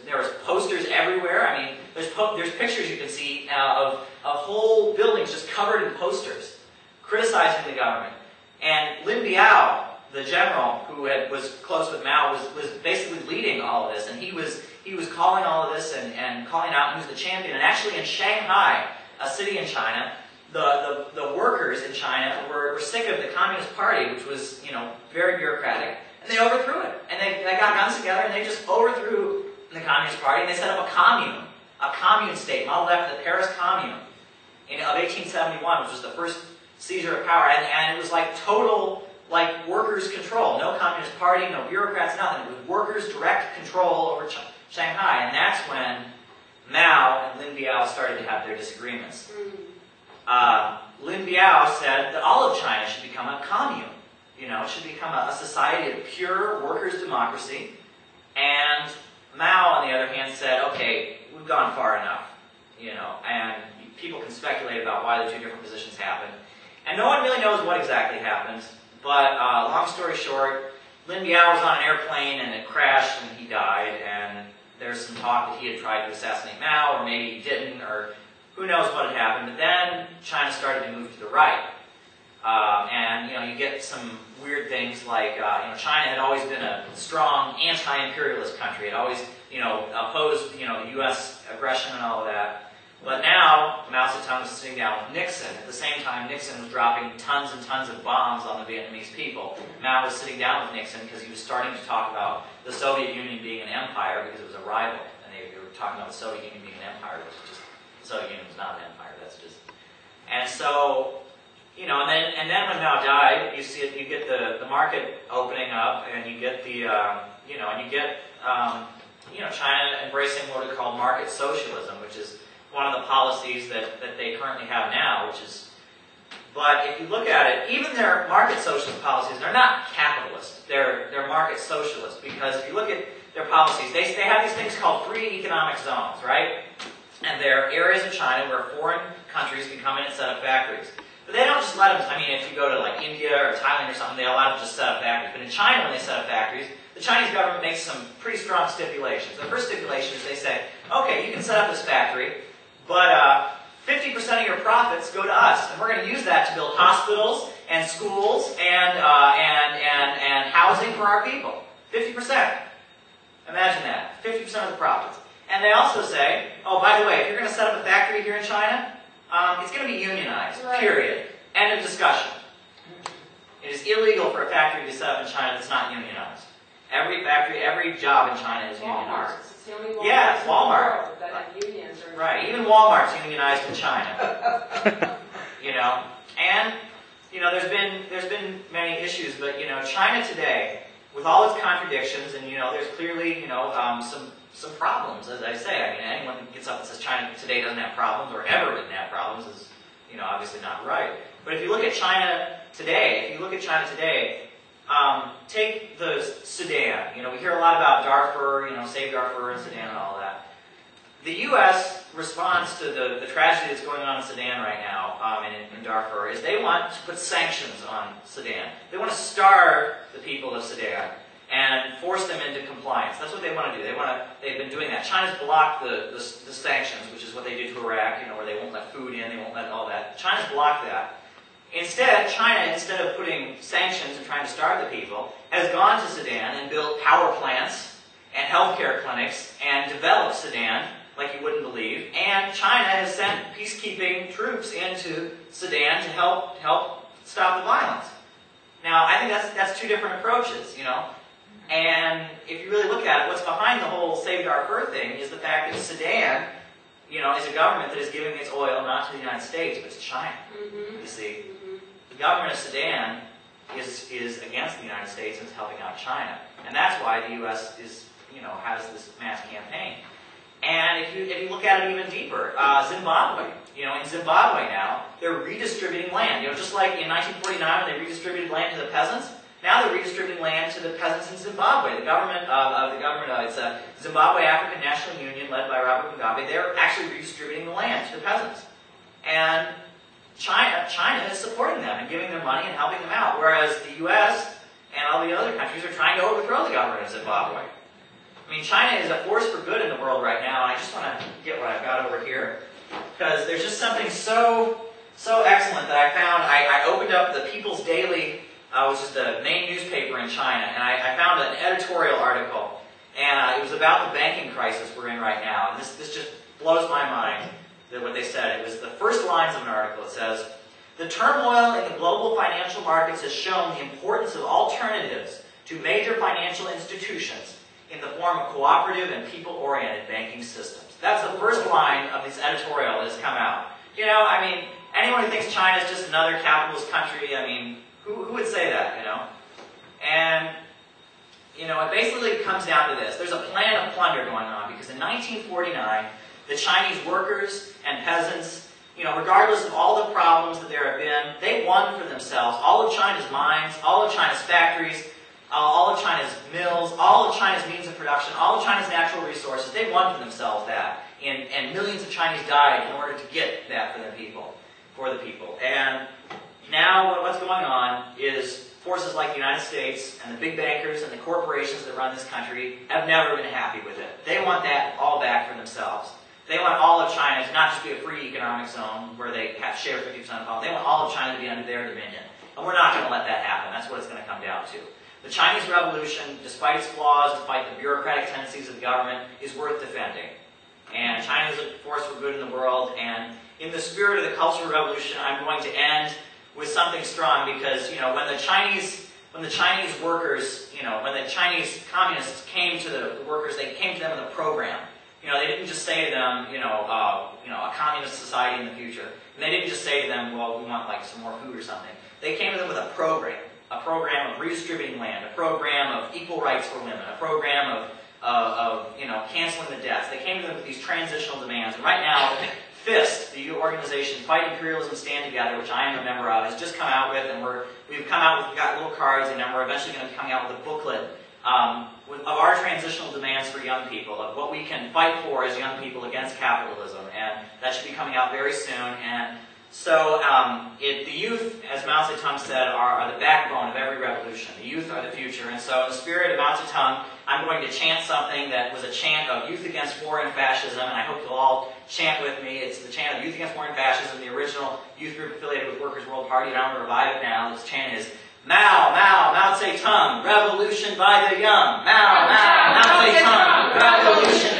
was posters everywhere. I mean, there's pictures you can see of whole buildings just covered in posters criticizing the government. And Lin Biao, the general who was close with Mao, was basically leading all of this, and he was calling all of this and calling out. He was the champion. And actually, in Shanghai, a city in China, the workers in China were sick of the Communist Party, which was very bureaucratic, and they overthrew it. And they got guns together and they just overthrew the Communist Party, and they set up a commune state, modeled after the Paris Commune of 1871, which was the first seizure of power, and it was like total workers' control. No Communist Party, no bureaucrats, nothing. It was workers' direct control over Shanghai, and that's when Mao and Lin Biao started to have their disagreements. Lin Biao said that all of China should become a commune. It should become a society of pure workers' democracy. And Mao, on the other hand, said, okay, we've gone far enough. And people can speculate about why the two different positions happened. And no one really knows what exactly happened. But long story short, Lin Biao was on an airplane and it crashed and he died. And there's some talk that he had tried to assassinate Mao, or maybe he didn't, or who knows what had happened. But then China started to move to the right. And you get some weird things like China had always been a strong anti-imperialist country. It always opposed the U.S. aggression and all of that. But now Mao Zedong was sitting down with Nixon. At the same time, Nixon was dropping tons and tons of bombs on the Vietnamese people. Mao was sitting down with Nixon because he was starting to talk about the Soviet Union being an empire because it was a rival, and they were talking about the Soviet Union being an empire, which is just the Soviet Union was not an empire. That's just, and so. And then when Mao died, you see it. You get the market opening up, and you get the China embracing what are called market socialism, which is one of the policies that they currently have now. But if you look at it, even their market socialist policies, they're not capitalist. They're market socialist, because if you look at their policies, they have these things called free economic zones, right? And they're areas of China where foreign countries can come in and set up factories. But they don't just let them, if you go to India or Thailand or something, they allow them to just set up factories. But in China, when they set up factories, the Chinese government makes some pretty strong stipulations. The first stipulation is they say, okay, you can set up this factory, but 50% of your profits go to us, and we're going to use that to build hospitals and schools and housing for our people. 50%. Imagine that. 50% of the profits. And they also say, oh, by the way, if you're going to set up a factory here in China, it's going to be unionized, period. End of discussion. It is illegal for a factory to set up in China that's not unionized. Every factory, every job in China is unionized. It's the only Walmart yeah, Walmart. That have unions. Right, even Walmart's unionized in China. And there's been many issues, but China today, with all its contradictions, and there's clearly some problems, as I say. Anyone who gets up and says China today doesn't have problems, or ever didn't have problems, is obviously not right. But if you look at China today, take the Sudan. We hear a lot about Darfur, save Darfur and Sudan and all that. The U.S. response to the tragedy that's going on in Sudan right now, in Darfur, is they want to put sanctions on Sudan. They want to starve the people of Sudan and force them into compliance. That's what they want to do. They've been doing that. China's blocked the sanctions, which is what they did to Iraq, where they won't let food in, they won't let all that. China's blocked that. Instead, China, instead of putting sanctions and trying to starve the people, has gone to Sudan and built power plants and healthcare clinics and developed Sudan like you wouldn't believe. And China has sent peacekeeping troops into Sudan to help stop the violence. Now, I think that's two different approaches, And if you really look at it, what's behind the whole Save Darfur thing is the fact that Sudan, is a government that is giving its oil not to the United States, but to China. You see, the government of Sudan is against the United States and is helping out China, and that's why the U.S. has this mass campaign. And if you look at it even deeper, Zimbabwe. In Zimbabwe now, they're redistributing land. Just like in 1949 when they redistributed land to the peasants, now they're redistributing land to the peasants in Zimbabwe. The government it's a Zimbabwe African National Union led by Robert Mugabe. They're actually redistributing the land to the peasants. And China is supporting them and giving them money and helping them out, whereas the U.S. and all the other countries are trying to overthrow the government of Zimbabwe. China is a force for good in the something so excellent that I found. I opened up the People's Daily, which is the main newspaper in China, and I found an editorial article, and it was about the banking crisis we're in right now. And this just blows my mind, that what they said. It was the first lines of an article. It says, "The turmoil in the global financial markets has shown the importance of alternatives to major financial institutions in the form of cooperative and people-oriented banking systems." That's the first line of this editorial that has come out. You know, I mean, anyone who thinks China is just another capitalist country, I mean, who would say that, you know? And, you know, it basically comes down to this. There's a plan of plunder going on, because in 1949, the Chinese workers and peasants, you know, regardless of all the problems that there have been, they won for themselves all of China's mines, all of China's factories, all of China's mills, all of China's means of production, all of China's natural resources. They won for themselves that. And millions of Chinese died in order to get that for the people. And now what's going on is forces like the United States and the big bankers and the corporations that run this country have never been happy with it. They want that all back for themselves. They want all of China to not just be a free economic zone where they share 50% of all. They want all of China to be under their dominion. And we're not going to let that happen. That's what it's going to come down to. The Chinese Revolution, despite its flaws, despite the bureaucratic tendencies of the government, is worth defending. And China is a force for good in the world. And in the spirit of the Cultural Revolution, I'm going to end with something strong, because, you know, when the Chinese workers, you know, when the Chinese communists came to the workers, they came to them with a program. You know, they didn't just say to them, a communist society in the future. And they didn't just say to them, well, we want like some more food or something. They came to them with a program of redistributing land, a program of equal rights for women, a program of canceling the debts. They came to them with these transitional demands. And right now, FIST, the organization Fight Imperialism, Stand Together, which I am a member of, has just come out with, and we've got little cards, and then we're eventually going to be coming out with a booklet of our transitional demands for young people, of what we can fight for as young people against capitalism, and that should be coming out very soon. And so the youth, as Mao Zedong said, are the backbone of every revolution. The youth are the future. And so in the spirit of Mao Zedong, I'm going to chant something that was a chant of Youth Against War and Fascism, and I hope you'll all chant with me. It's the chant of Youth Against War and Fascism, the original youth group affiliated with Workers' World Party, and I'm going to revive it now. This chant is, Mao, Mao, Mao Zedong, revolution by the young. Mao, Mao, Mao Zedong, revolution